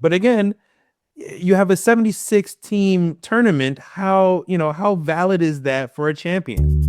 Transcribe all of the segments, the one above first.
But again, you have a 76 team tournament. How valid is that for a champion?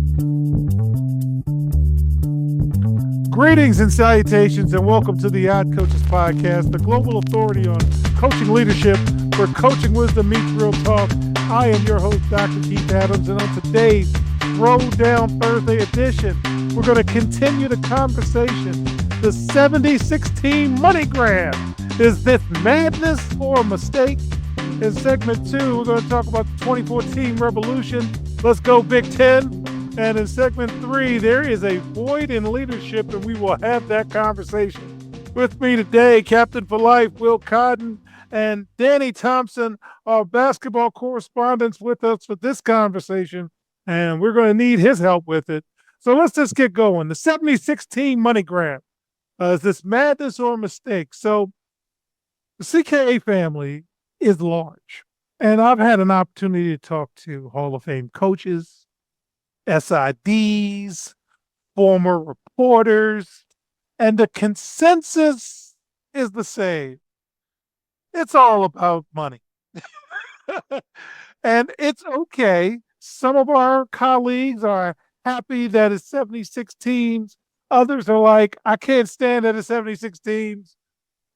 Greetings and salutations, and welcome to the Odd Coaches Podcast, the global authority on coaching leadership, where coaching wisdom meets real talk. I am your host, Dr. Keith Adams, and on today's Throwdown Thursday edition, we're going to continue the conversation. The 76 team money grab. Is this madness or a mistake? In segment 2, we're going to talk about the 2014 revolution. Let's go, Big Ten. And in segment 3, there is a void in leadership, and we will have that conversation. With me today, Captain for Life, Will Cotton, and Danny Thompson, our basketball correspondents, with us for this conversation, and we're going to need his help with it. So let's just get going. The 76 team money grab. Is this madness or a mistake? So the CKA family is large, and I've had an opportunity to talk to Hall of Fame coaches, SIDs, former reporters, and the consensus is the same. It's all about money. And it's okay. Some of our colleagues are happy that it's 76 teams. Others are like, I can't stand that it's 76 teams.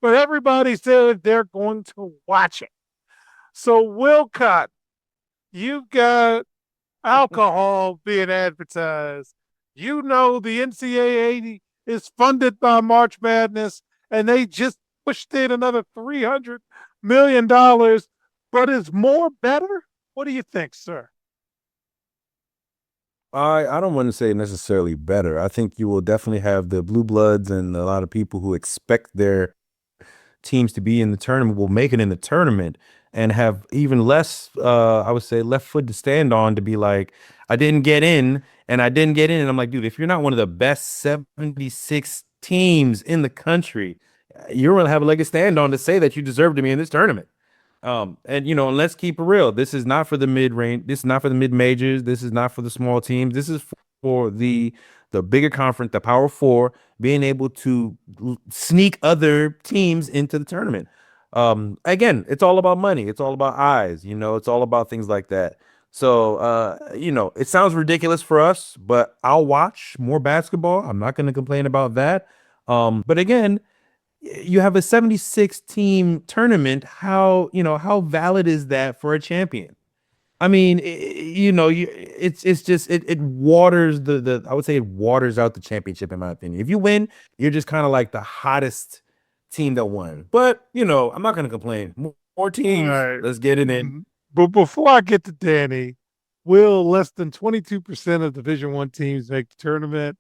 But everybody said they're going to watch it. So, Wilcott, you've got alcohol being advertised. You know the NCAA is funded by March Madness, and they just pushed in another $300 million. But is more better? What do you think, sir? I don't want to say necessarily better. I think you will definitely have the blue bloods and a lot of people who expect their teams to be in the tournament will make it in the tournament and have even less, I would say, left foot to stand on to be like, I didn't get in and I didn't get in. And I'm like, dude, if you're not one of the best 76 teams in the country, you're going to have a leg to stand on to say that you deserve to be in this tournament. And let's keep it real. This is not for the mid range. This is not for the mid majors. This is not for the small teams. This is for the bigger conference, the Power Four, being able to sneak other teams into the tournament. Again, it's all about money. It's all about eyes. It's all about things like that. So, it sounds ridiculous for us, but I'll watch more basketball. I'm not going to complain about that. But again, you have a 76 team tournament. How valid is that for a champion? I mean, it's just it waters the I would say it waters out the championship in my opinion. If you win, you're just kind of like the hottest team that won. But I'm not gonna complain. More All teams, right. let's get it in. But before I get to Danny, will less than 22% of Division One teams make the tournament?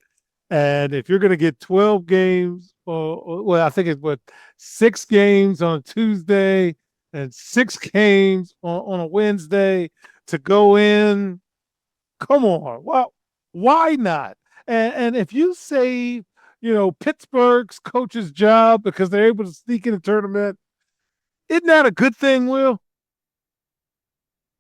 And if you're going to get 12 games, well, I think it's what, 6 games on Tuesday and 6 games on a Wednesday to go in, come on. Well, why not? And if you save, Pittsburgh's coach's job because they're able to sneak in a tournament, isn't that a good thing, Will?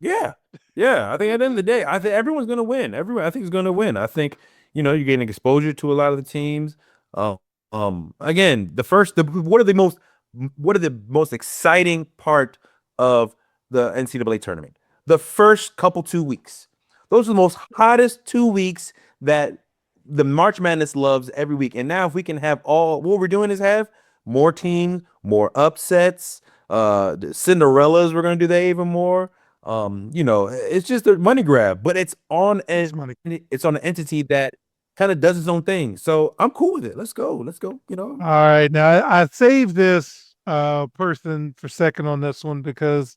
Yeah. Yeah. I think at the end of the day, I think everyone's gonna win. Everyone I think is gonna win. I think, you're getting exposure to a lot of the teams. Uh, again, what are the most exciting part of the NCAA tournament? The first couple 2 weeks. Those are the most hottest 2 weeks that the March Madness loves every week. And now if we can have what we're doing is have more teams, more upsets, the Cinderellas, we're gonna do that even more. It's just a money grab, but It's money. it's on an entity that kind of does its own thing. So I'm cool with it. Let's go. Let's go. All right. Now, I saved this person for second on this one because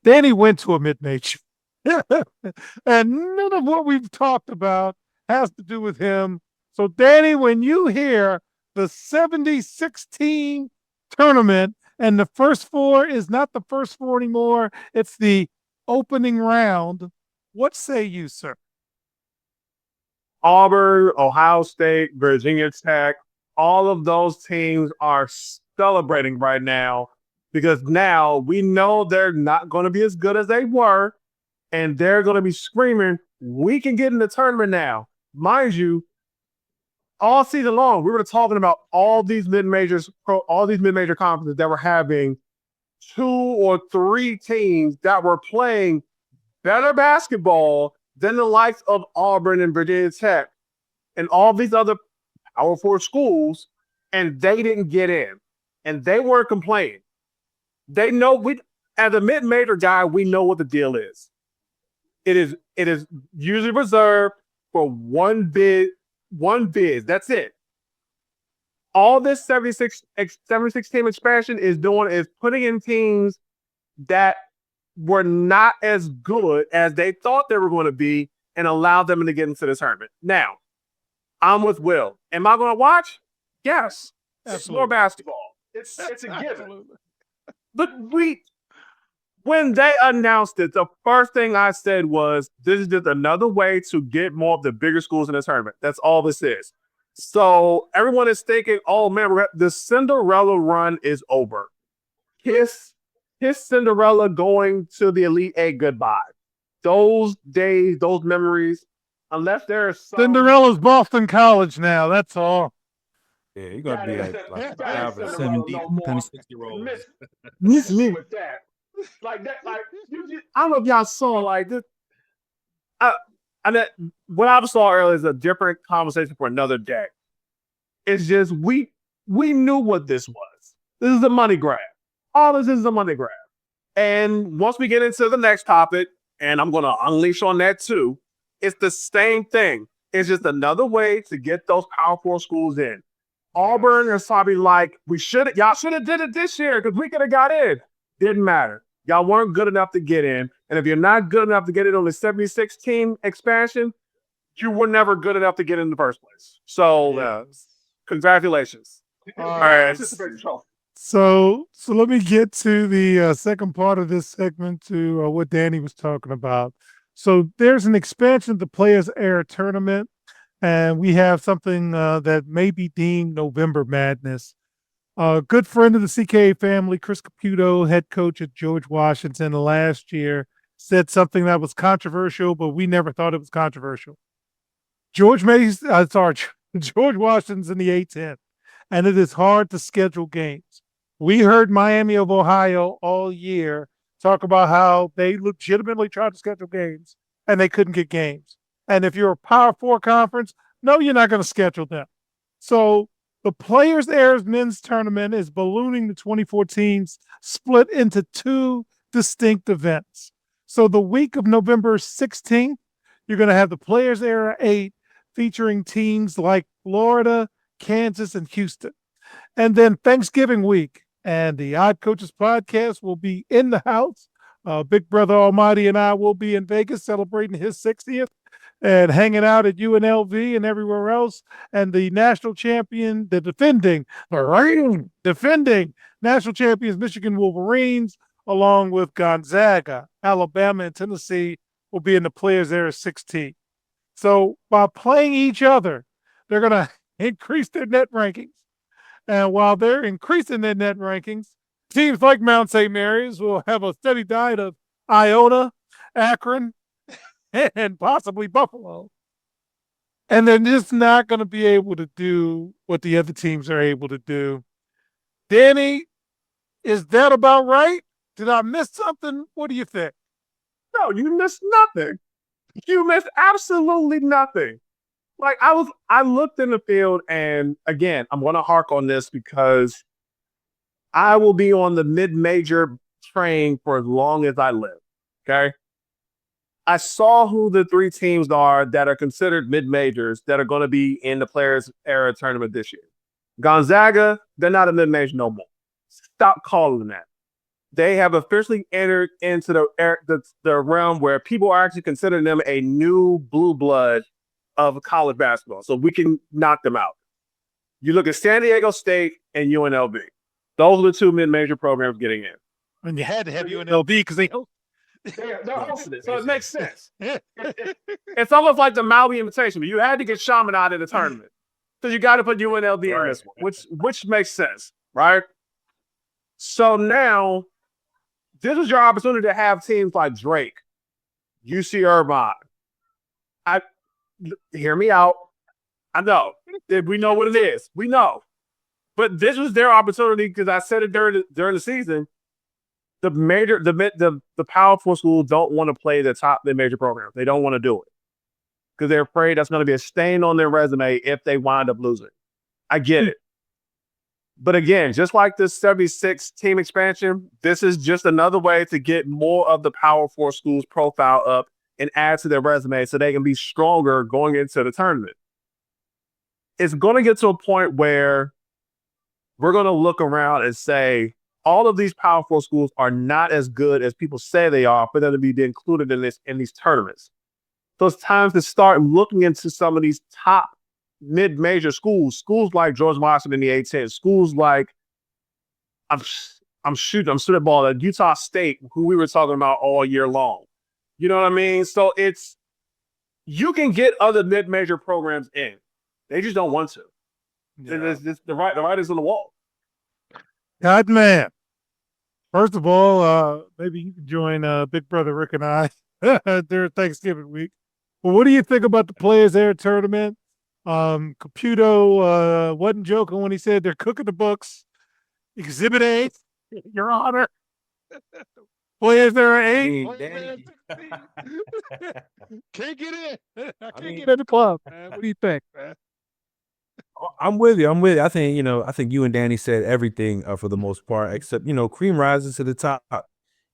Danny went to a mid major. And none of what we've talked about has to do with him. So, Danny, when you hear the 76 team tournament and the first four is not the first four anymore, it's the opening round, what say you, sir? Auburn, Ohio State, Virginia Tech, all of those teams are celebrating right now because now we know they're not going to be as good as they were, and they're going to be screaming, we can get in the tournament now. Mind you, all season long, we were talking about all these mid-major conferences that were having 2 or 3 teams that were playing better basketball than the likes of Auburn and Virginia Tech and all these other Power 4 schools, and they didn't get in. And they weren't complaining. They know as a mid-major guy, we know what the deal is. It is usually reserved for one bid. That's it. All this 76 team expansion is doing is putting in teams that were not as good as they thought they were going to be and allow them to get into the tournament. Now, I'm with Will. Am I going to watch? Yes. It's more basketball. It's a given. But when they announced it, the first thing I said was, this is just another way to get more of the bigger schools in the tournament. That's all this is. So everyone is thinking, oh man, the Cinderella run is over. Kiss Cinderella going to the Elite Eight goodbye. Those days, those memories, unless there's Cinderella's Boston College now. That's all. Yeah, you're gonna be like 70, no 60-year-old. Miss me with that. Like that, like I don't know if y'all saw like this. What I saw earlier is a different conversation for another day. It's just we knew what this was. This is a money grab. All this is a money grab. And once we get into the next topic, and I'm gonna unleash on that too, it's the same thing. It's just another way to get those Power 4 schools in. Auburn is probably like, y'all should have did it this year because we could have got in. Didn't matter. Y'all weren't good enough to get in. And if you're not good enough to get in on the 76 team expansion, you were never good enough to get in the first place. So, congratulations. All right. So let me get to the second part of this segment to what Danny was talking about. So there's an expansion of the Players Era Tournament, and we have something that may be deemed November Madness. A good friend of the CKA family, Chris Caputo, head coach at George Washington last year, said something that was controversial, but we never thought it was controversial. George Washington's in the A-10, and it is hard to schedule games. We heard Miami of Ohio all year talk about how they legitimately tried to schedule games, and they couldn't get games. And if you're a Power 4 conference, no, you're not going to schedule them. So the Players Era Men's Tournament is ballooning the 2014s, split into 2 distinct events. So the week of November 16th, you're going to have the Players Era 8 featuring teams like Florida, Kansas, and Houston. And then Thanksgiving week, and the Odd Coaches podcast will be in the house. Big Brother Almighty and I will be in Vegas celebrating his 60th and hanging out at UNLV and everywhere else. And the national champion, the defending national champions, Michigan Wolverines, along with Gonzaga, Alabama, and Tennessee, will be in the Players Era 16. So by playing each other, they're going to increase their net rankings. And while they're increasing their net rankings, teams like Mount St. Mary's will have a steady diet of Iona, Akron, and possibly Buffalo. And they're just not going to be able to do what the other teams are able to do. Danny, is that about right? Did I miss something? What do you think? No, you missed nothing. You missed absolutely nothing. Like I looked in the field, and again, I'm going to hark on this because I will be on the mid-major train for as long as I live. Okay. I saw who the 3 teams are that are considered mid-majors that are going to be in the Players Era Tournament this year. Gonzaga, they're not a mid-major no more. Stop calling them that. They have officially entered into the realm where people are actually considering them a new blue blood of college basketball. So we can knock them out. You look at San Diego State and UNLV. Those are the 2 mid-major programs getting in. And you had to have UNLV because they're hosting it. So it makes sense. It's almost like the Maui invitation, but you had to get Shaman out of the tournament. So you got to put UNLV in this one, which makes sense, right? So now, this is your opportunity to have teams like Drake, UC Irvine. Hear me out. I know. We know what it is. We know. But this was their opportunity because I said it during the season. the powerful schools don't want to play the top mid major programs. They don't want to do it because they're afraid that's going to be a stain on their resume if they wind up losing. I get it. But again, just like this 76 team expansion, this is just another way to get more of the Power Four schools profile up and add to their resume so they can be stronger going into the tournament. It's going to get to a point where we're going to look around and say, all of these Power Four schools are not as good as people say they are for them to be included in these tournaments. So it's time to start looking into some of these top mid-major schools like George Washington in the A-10, schools like I'm shooting ball at Utah State, who we were talking about all year long. You know what I mean? So you can get other mid-major programs in. They just don't want to. Yeah. The writing's on the wall. God, man. First of all, maybe you can join Big Brother Rick and I during Thanksgiving week. Well, what do you think about the Players Air tournament? Caputo wasn't joking when he said they're cooking the books. Exhibit A, Your Honor. Players there are 8. Can't get in. I can't get in the club, man. What do you think, man? I'm with you. I think you and Danny said everything for the most part, except cream rises to the top,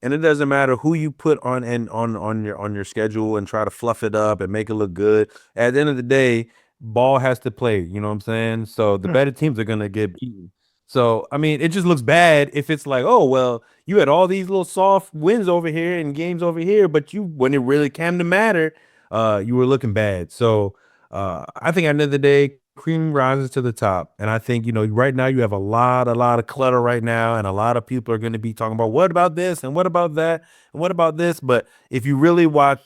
and it doesn't matter who you put on your schedule and try to fluff it up and make it look good. At the end of the day, ball has to play. You know what I'm saying? So the better teams are gonna get beaten. So I mean, it just looks bad if it's like, oh well, you had all these little soft wins over here and games over here, but when it really came to matter, you were looking bad. So I think at the end of the day, cream rises to the top. And I think, right now you have a lot of clutter right now. And a lot of people are going to be talking about what about this and what about that and what about this. But if you really watch,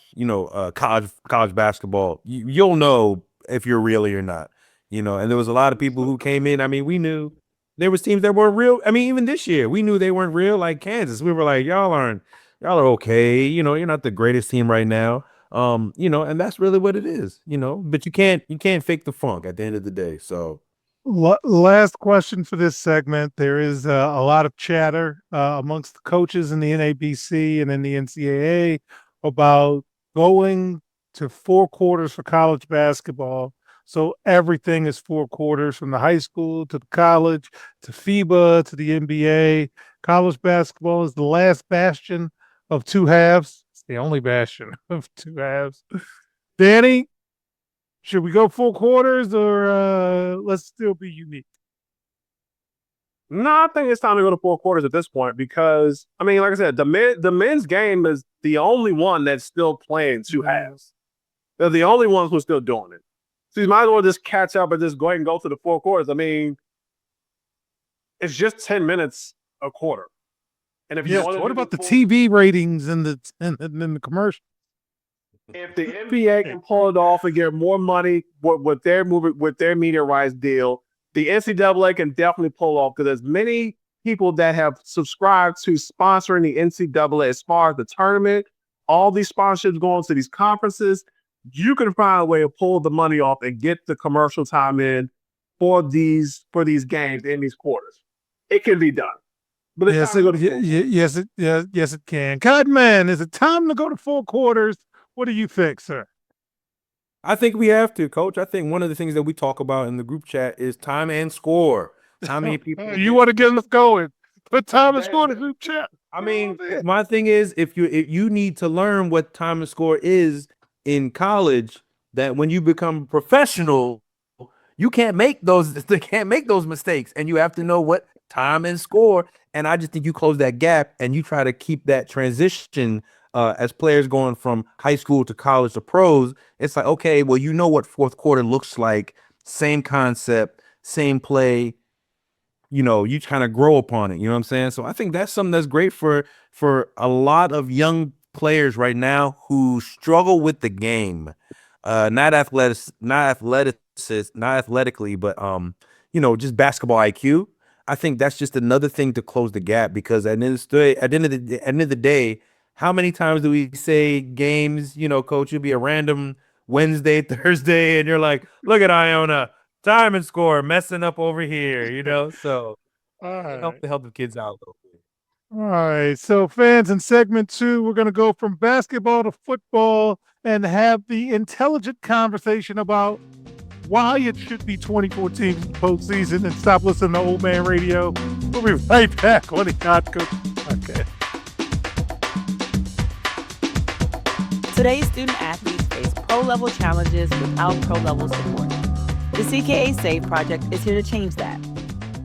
college basketball, you'll know if you're really or not, and there was a lot of people who came in. I mean, we knew there was teams that weren't real. I mean, even this year, we knew they weren't real, like Kansas. We were like, y'all are okay. You're not the greatest team right now. And that's really what it is, but you can't fake the funk at the end of the day. So last question for this segment. There is a lot of chatter amongst the coaches in the NABC and in the NCAA about going to 4 quarters for college basketball. So everything is 4 quarters, from the high school to the college to FIBA to the NBA. College basketball is the last bastion of 2 halves. The only bastion of 2 halves. Danny, should we go 4 quarters or let's still be unique? No, I think it's time to go to 4 quarters at this point because, I mean, like I said, the men's game is the only one that's still playing 2 halves. They're the only ones who are still doing it. So you might as well just catch up and just go ahead and go to the 4 quarters. I mean, it's just 10 minutes a quarter. And if what about the TV ratings and the commercial? If the NBA can pull it off and get more money with their media rights deal, the NCAA can definitely pull off because there's many people that have subscribed to sponsoring the NCAA as far as the tournament, all these sponsorships going to these conferences. You can find a way to pull the money off and get the commercial time in for these games in these quarters. It can be done. But yes, it can. God, man, is it time to go to 4 quarters? What do you think, sir? I think we have to, Coach. I think one of the things that we talk about in the group chat is time and score. How many people? You want to get us going? Put time and score in the group chat. I mean, my thing is, if you need to learn what time and score is in college, that when you become a professional, you can't make those mistakes, and you have to know what time and score. And I just think you close that gap and you try to keep that transition as players going from high school to college to pros. It's like, okay, well, you know what 4th quarter looks like, same concept, same play, you kind of grow upon it. You know what I'm saying? So I think that's something that's great for a lot of young players right now who struggle with the game, not athletically, but just basketball IQ. I think that's just another thing to close the gap because at the end of the day, how many times do we say games, Coach, it'll be a random Wednesday, Thursday, and you're like, look at Iona, time and score, messing up over here, So help the kids out a little bit. All right. So, fans, in segment 2, we're going to go from basketball to football and have the intelligent conversation about why it should be 24 teams in the postseason and stop listening to old man radio. We'll be right back on the Hot Coach Podcast. Today's student athletes face pro-level challenges without pro-level support. The CKA SAVE project is here to change that.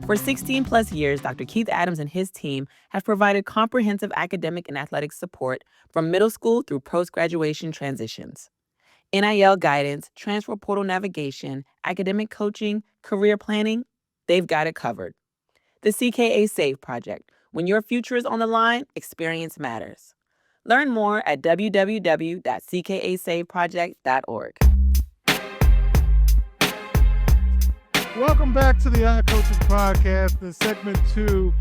For 16 plus years, Dr. Keith Adams and his team have provided comprehensive academic and athletic support from middle school through post-graduation transitions. NIL guidance, transfer portal navigation, academic coaching, career planning, they've got it covered. The CKA SAVE project. When your future is on the line, experience matters. Learn more at www.ckasaveproject.org. Welcome back to the Hot Coaches Podcast. In segment 2,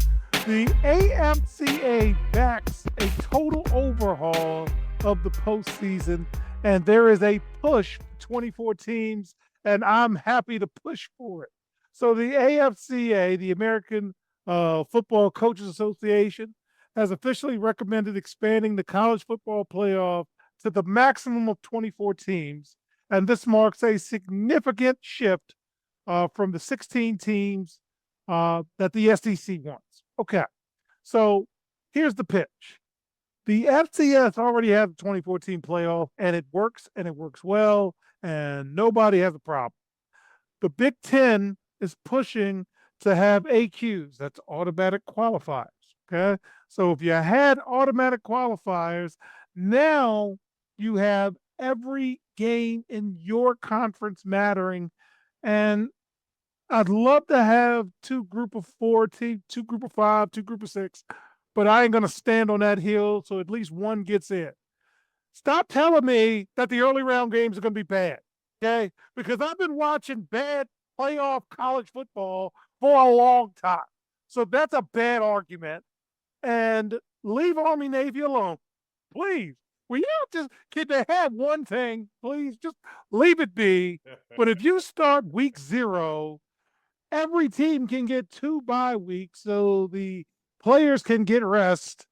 the AMCA backs a total overhaul of the postseason, and there is a push for 24 teams, and I'm happy to push for it. So the AFCA, the American Football Coaches Association, has officially recommended expanding the college football playoff to the maximum of 24 teams, and this marks a significant shift from the 16 teams that the SEC wants. Okay, so here's the pitch. The FCS already has a 24-team playoff, and it works well, and nobody has a problem. The Big Ten is pushing to have AQs, that's automatic qualifiers, okay? So if you had automatic qualifiers, now you have every game in your conference mattering, and I'd love to have 2 group of 4 teams, 2 group of 5, 2 group of 6, but I ain't going to stand on that hill, so at least one gets in. Stop telling me that the early round games are going to be bad, okay? Because I've been watching bad playoff college football for a long time. So that's a bad argument. And leave Army-Navy alone. Please. Will you just, can they have one thing? Please, just leave it be. But if you start week 0, every team can get 2 bye weeks so the players can get rest.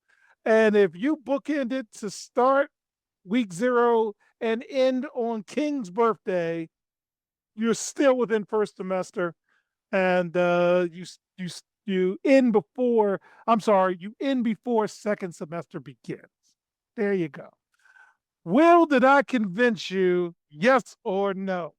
And if you bookend it to start week 0 and end on King's birthday, you're still within first semester, and you end before second semester begins. There you go. Will, did I convince you? Yes or no?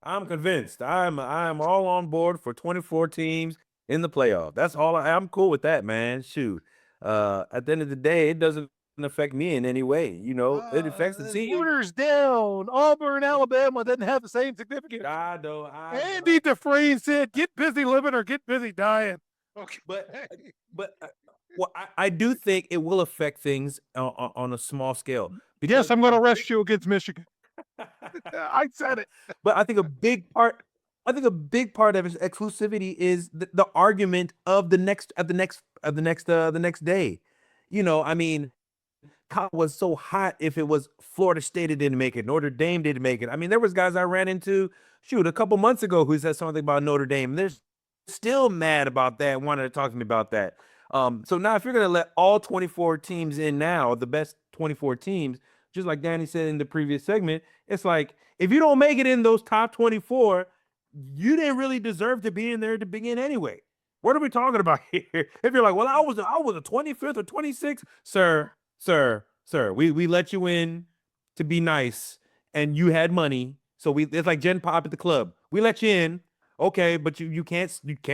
I'm convinced. I'm all on board for 24 teams in the playoff. That's all. I'm cool with that, man. Shoot. At the end of the day, it doesn't affect me in any way. You know, it affects the team. Waters down. Auburn, Alabama doesn't have the same significance. I know. Andy Dufresne said, "Get busy living or get busy dying." Okay, but well, I do think it will affect things on a small scale. Yes, I'm going to arrest you against Michigan. I said it. But I think a big part of its exclusivity is the argument of the next day. You know, I mean, college was so hot if it was Florida State didn't make it, Notre Dame didn't make it. I mean, there was guys I ran into, a couple months ago who said something about Notre Dame. They're still mad about that, wanted to talk to me about that. So now if you're going to let all 24 teams in now, the best 24 teams, just like Danny said in the previous segment, it's like, if you don't make it in those top 24, you didn't really deserve to be in there to begin anyway. What are we talking about here? If you're like, well, I was a 25th or 26th, sir, we let you in to be nice, and you had money. So it's like Gen Pop at the club. We let you in, okay, but you can't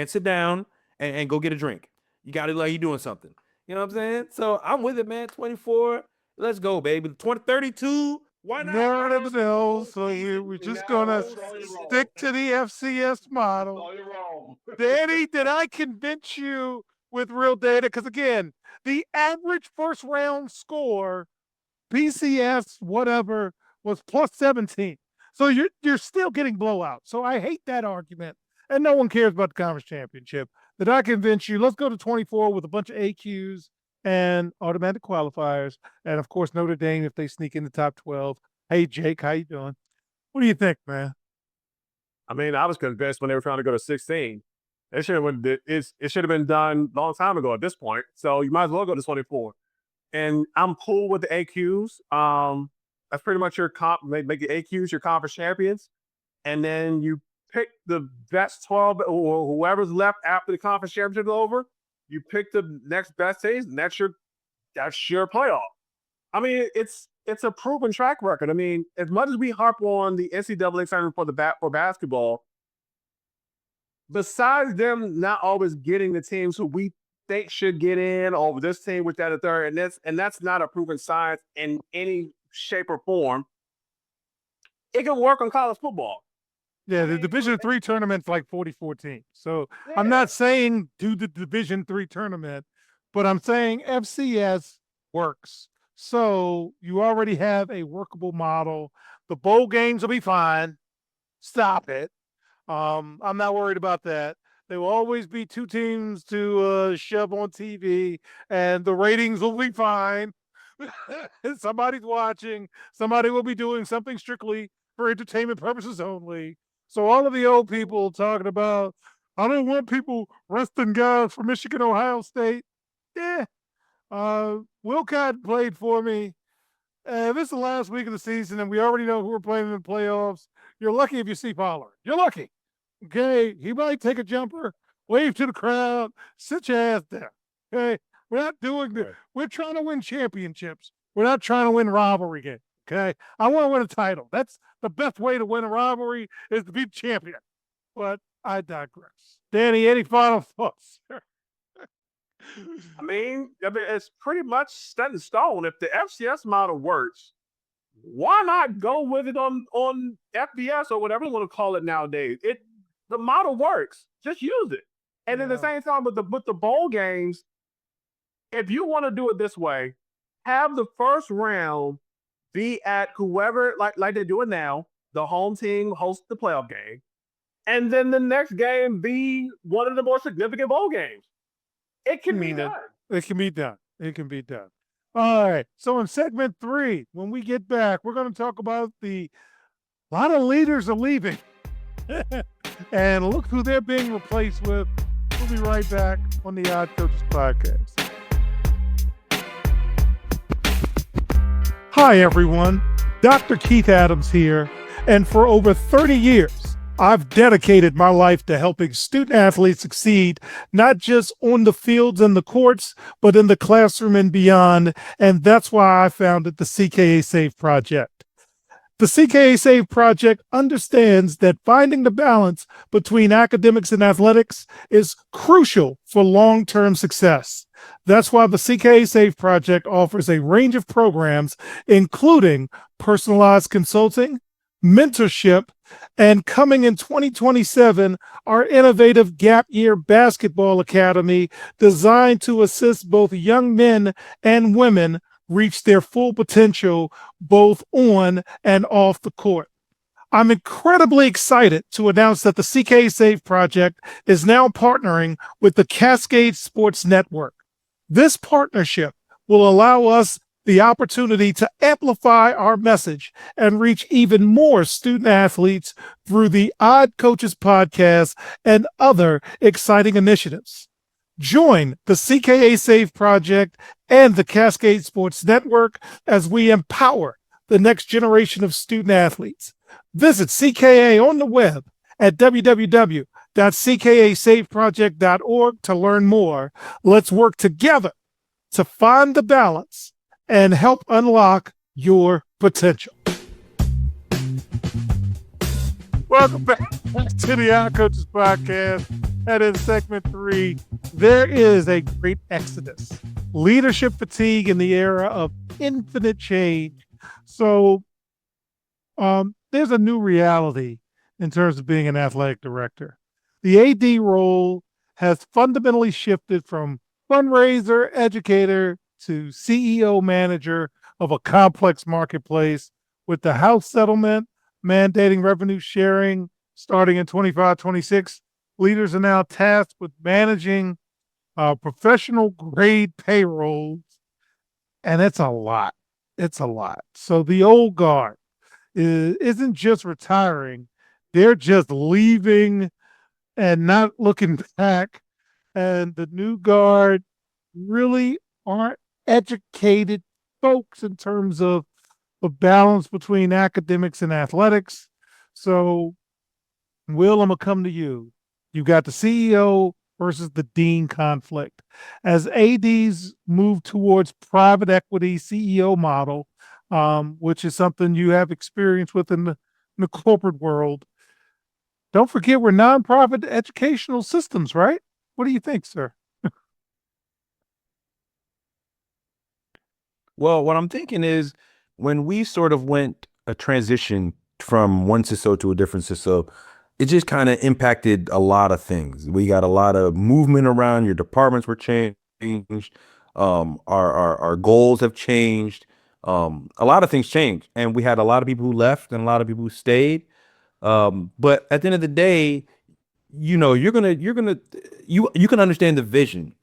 sit down and go get a drink. You got to like you doing something. You know what I'm saying? So I'm with it, man. 24. Let's go, baby. 32. Why not? No. So we're just going to stick to the FCS model. Danny, did I convince you with real data? Because, again, the average first round score, PCS, whatever, was plus 17. So you're still getting blowouts. So I hate that argument. And no one cares about the conference championship. Did I convince you? Let's go to 24 with a bunch of AQs and automatic qualifiers. And, of course, Notre Dame if they sneak in the top 12. Hey, Jake, how you doing? What do you think, man? I mean, I was convinced when they were trying to go to 16. It should have been done a long time ago at this point. So you might as well go to 24. And I'm cool with the AQs. That's pretty much your make the AQs your conference champions, and then you pick the best 12 or whoever's left after the conference championship is over. You pick the next best teams, and that's your playoff. I mean, it's a proven track record. I mean, as much as we harp on the NCAA tournament for basketball, besides them not always getting the teams who we think should get in over this team with that a third, and that's not a proven science in any shape or form. It can work on college football. Yeah, the Division III tournament's like 44 teams. So I'm not saying do the Division III tournament, but I'm saying FCS works. So you already have a workable model. The bowl games will be fine. Stop it. I'm not worried about that. There will always be two teams to shove on TV, and the ratings will be fine. Somebody's watching. Somebody will be doing something strictly for entertainment purposes only. So all of the old people talking about, I don't want people resting guys from Michigan, Ohio State. Yeah. Wilcott played for me. This is the last week of the season, and we already know who we're playing in the playoffs. You're lucky if you see Pollard. You're lucky. Okay, he might take a jumper, wave to the crowd, sit your ass down. Okay, we're not doing this. We're trying to win championships. We're not trying to win rivalry games. Okay, I want to win a title. That's the best way to win a rivalry is to be the champion. But I digress. Danny, any final thoughts? I mean, it's pretty much set in stone. If the FCS model works, why not go with it on FBS or whatever you want to call it nowadays? The model works. Just use it. And at the same time, with the bowl games, if you want to do it this way, have the first round be at whoever, like they're doing now, the home team hosts the playoff game, and then the next game be one of the more significant bowl games. It can be done. It can be done. It can be done. All right. So in segment 3, when we get back, we're going to talk about a lot of leaders are leaving. And look who they're being replaced with. We'll be right back on the Odd Coaches Podcast. Hi, everyone. Dr. Keith Adams here. And for over 30 years, I've dedicated my life to helping student athletes succeed, not just on the fields and the courts, but in the classroom and beyond. And that's why I founded the CKA Save Project. The CKA Save Project understands that finding the balance between academics and athletics is crucial for long-term success. That's why the CKA Save Project offers a range of programs, including personalized consulting, mentorship, and coming in 2027, our innovative Gap Year Basketball Academy designed to assist both young men and women reach their full potential both on and off the court. I'm incredibly excited to announce that the CKA Save Project is now partnering with the Cascade Sports Network. This partnership will allow us the opportunity to amplify our message and reach even more student athletes through the Odd Coaches Podcast and other exciting initiatives. Join the CKA Save Project and the Cascade Sports Network as we empower the next generation of student athletes. Visit CKA on the web at www.ckasaveproject.org to learn more. Let's work together to find the balance and help unlock your potential. Welcome back to the Odd Coaches Podcast. And in segment 3, there is a great exodus, leadership fatigue in the era of infinite change. So there's a new reality in terms of being an athletic director. The AD role has fundamentally shifted from fundraiser, educator to CEO manager of a complex marketplace, with the House settlement mandating revenue sharing starting in 25-26. Leaders are now tasked with managing professional grade payrolls, and it's a lot. It's a lot. So the old guard isn't just retiring, they're just leaving and not looking back. And the new guard really aren't educated folks in terms of a balance between academics and athletics. So, Will, I'm going to come to you. You got the CEO versus the dean conflict. As ADs move towards private equity CEO model, which is something you have experience with in the corporate world, don't forget we're nonprofit educational systems, right? What do you think, sir? Well, what I'm thinking is when we sort of went a transition from one CISO to a different CISO, it just kind of impacted a lot of things. We got a lot of movement around. Your departments were changed. Our goals have changed. A lot of things changed, and we had a lot of people who left and a lot of people who stayed. But at the end of the day, you can understand the vision,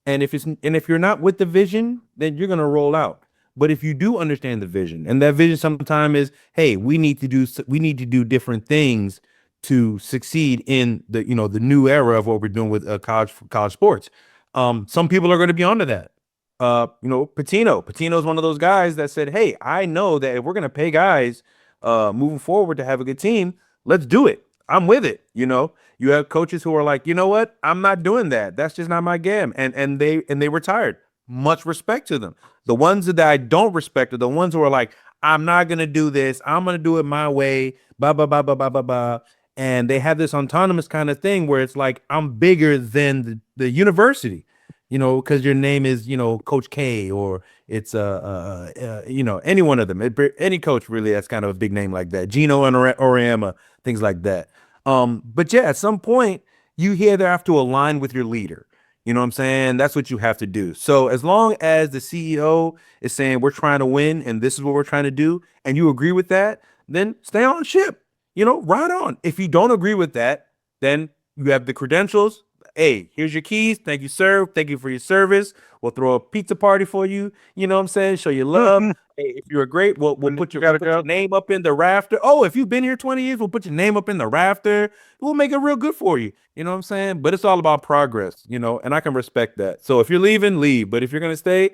and if you're not with the vision, then you're gonna roll out. But if you do understand the vision, and that vision sometimes is, hey, we need to do different things to succeed in the new era of what we're doing with college sports. Some people are going to be onto that. Patino is one of those guys that said, hey, I know that if we're going to pay guys moving forward to have a good team, let's do it. I'm with it. You have coaches who are like, you know what? I'm not doing that. That's just not my game. And they retired. Much respect to them. The ones that I don't respect are the ones who are like, I'm not gonna do this. I'm gonna do it my way. Blah blah blah blah blah blah blah. And they have this autonomous kind of thing where it's like I'm bigger than the university, because your name is Coach K, or it's any one of them. Any coach really that's kind of a big name like that. Gino and Oriama, things like that. But yeah, at some point you either have to align with your leader. You know what I'm saying? That's what you have to do. So as long as the CEO is saying we're trying to win and this is what we're trying to do, and you agree with that, then stay on ship. Ride on. If you don't agree with that, then you have the credentials. Hey, here's your keys. Thank you, sir. Thank you for your service. We'll throw a pizza party for you. You know what I'm saying? Show you love. Hey, if you're great, we'll put your name up in the rafter. Oh, if you've been here 20 years, we'll put your name up in the rafter. We'll make it real good for you. You know what I'm saying? But it's all about progress, and I can respect that. So if you're leaving, leave. But if you're gonna stay,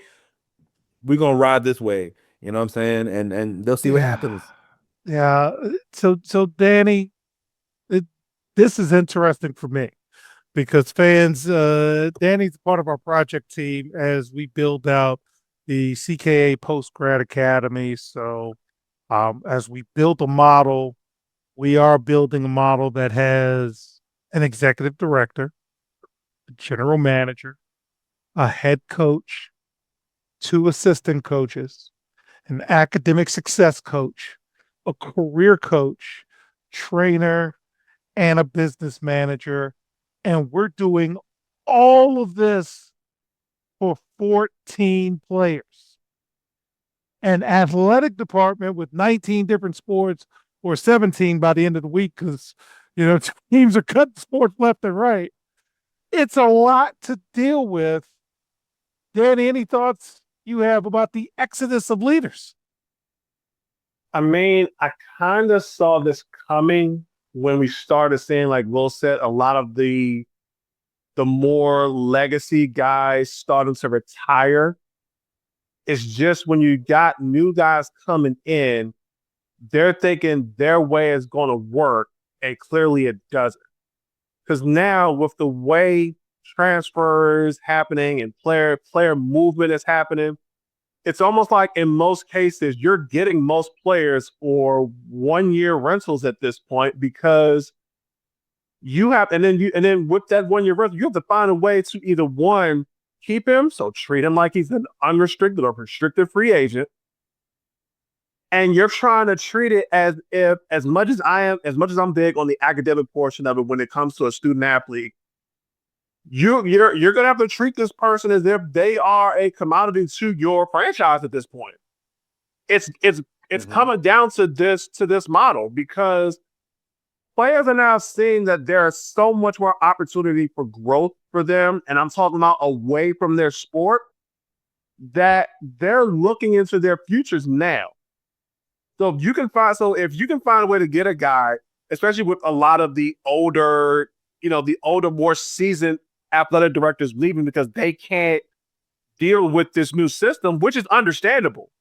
we're gonna ride this way. You know what I'm saying? And they'll see what happens. Yeah. So Danny, this is interesting for me because fans, Danny's part of our project team as we build out the CKA Post Grad Academy. So as we build a model, we are building a model that has an executive director, a general manager, a head coach, two assistant coaches, an academic success coach, a career coach, trainer, and a business manager. And we're doing all of this for 14 players. An athletic department with 19 different sports, or 17 by the end of the week, because teams are cutting sports left and right. It's a lot to deal with. Danny, any thoughts you have about the exodus of leaders? I mean, I kind of saw this coming when we started seeing, like Will said, a lot of the more legacy guys starting to retire. It's just when you got new guys coming in, they're thinking their way is going to work, and clearly it doesn't. Because now with the way transfers happening and player movement is happening, it's almost like in most cases you're getting most players for 1-year rentals at this point, because you have, and then with that 1-year rental, you have to find a way to either, one, keep him, so treat him like he's an unrestricted or restricted free agent. And you're trying to treat it as if, as much as I'm big on the academic portion of it when it comes to a student athlete, you're gonna have to treat this person as if they are a commodity to your franchise at this point. It's coming down to this model, because players are now seeing that there's so much more opportunity for growth for them, and I'm talking about away from their sport, that they're looking into their futures now. So if you can find a way to get a guy, especially with a lot of the older the older, more seasoned athletic directors leaving because they can't deal with this new system, which is understandable.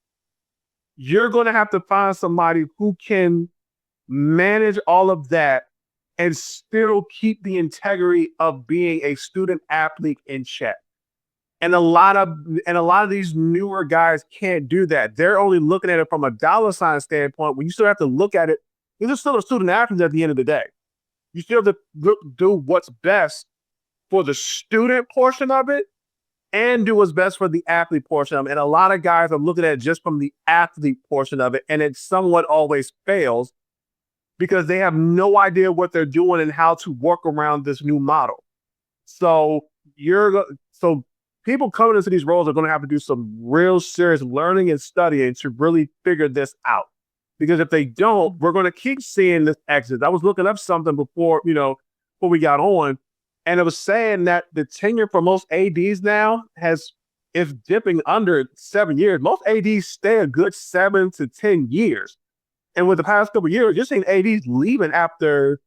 You're going to have to find somebody who can manage all of that and still keep the integrity of being a student athlete in check. And a lot of these newer guys can't do that. They're only looking at it from a dollar sign standpoint, when you still have to look at it. You're still a student athlete at the end of the day. You still have to do what's best for the student portion of it and do what's best for the athlete portion of it. And a lot of guys are looking at it just from the athlete portion of it, and it somewhat always fails because they have no idea what they're doing and how to work around this new model. So people coming into these roles are going to have to do some real serious learning and studying to really figure this out. Because if they don't, we're going to keep seeing this exit. I was looking up something before we got on, and it was saying that the tenure for most ADs now is dipping under 7 years. Most ADs stay a good 7 to 10 years. And with the past couple of years, you're seeing ADs leaving after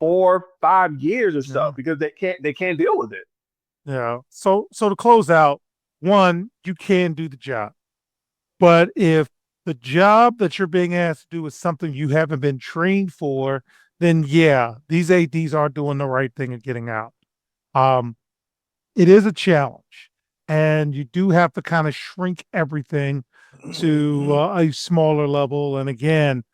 4, 5 years or so because they can't deal with it. Yeah. So to close out, one, you can do the job. But if the job that you're being asked to do is something you haven't been trained for, then these ADs are doing the right thing and getting out. It is a challenge, and you do have to kind of shrink everything to a smaller level. And again,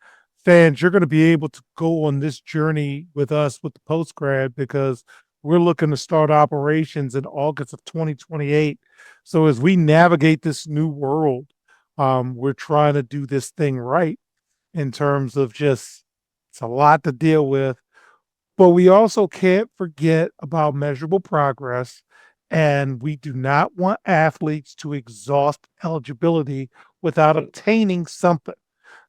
fans, you're going to be able to go on this journey with us with the postgrad because we're looking to start operations in August of 2028. So as we navigate this new world, we're trying to do this thing right in terms of it's a lot to deal with, but we also can't forget about measurable progress. And we do not want athletes to exhaust eligibility without obtaining something.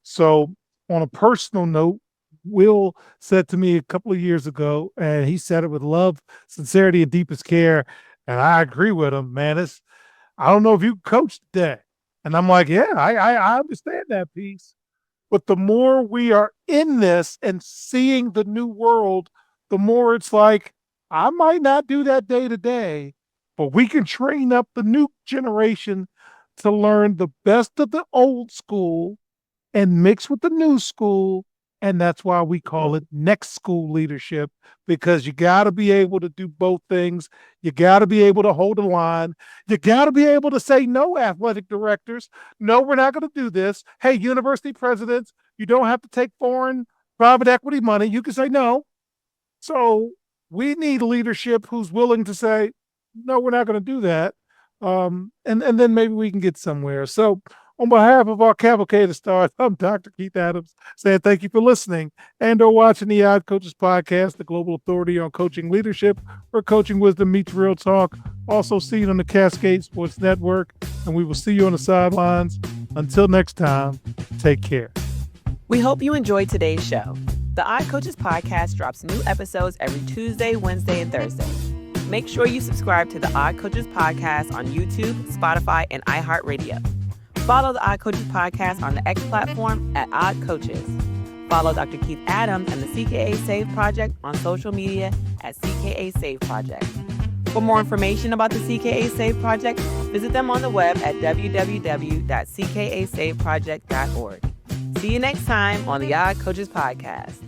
So on a personal note, Will said to me a couple of years ago, and he said it with love, sincerity, and deepest care. And I agree with him, man. I don't know if you coach today. And I'm like, I understand that piece. But the more we are in this and seeing the new world, the more it's like, I might not do that day to day, but we can train up the new generation to learn the best of the old school and mix with the new school. And that's why we call it next school leadership, because you got to be able to do both things. You got to be able to hold a line. You got to be able to say no, athletic directors. No, we're not going to do this. Hey, university presidents, you don't have to take foreign private equity money. You can say no. So we need leadership who's willing to say, no, we're not going to do that. And then maybe we can get somewhere. So on behalf of our cavalcade of stars, I'm Dr. Keith Adams, saying thank you for listening and or watching the Odd Coaches Podcast, the global authority on coaching leadership, where coaching wisdom meets real talk. Also seen on the Cascade Sports Network, and we will see you on the sidelines. Until next time, take care. We hope you enjoyed today's show. The Odd Coaches Podcast drops new episodes every Tuesday, Wednesday, and Thursday. Make sure you subscribe to the Odd Coaches Podcast on YouTube, Spotify, and iHeartRadio. Follow the Odd Coaches Podcast on the X platform at Odd Coaches. Follow Dr. Keith Adams and the CKA Save Project on social media at CKA Save Project. For more information about the CKA Save Project, visit them on the web at www.ckasaveproject.org. See you next time on the Odd Coaches Podcast.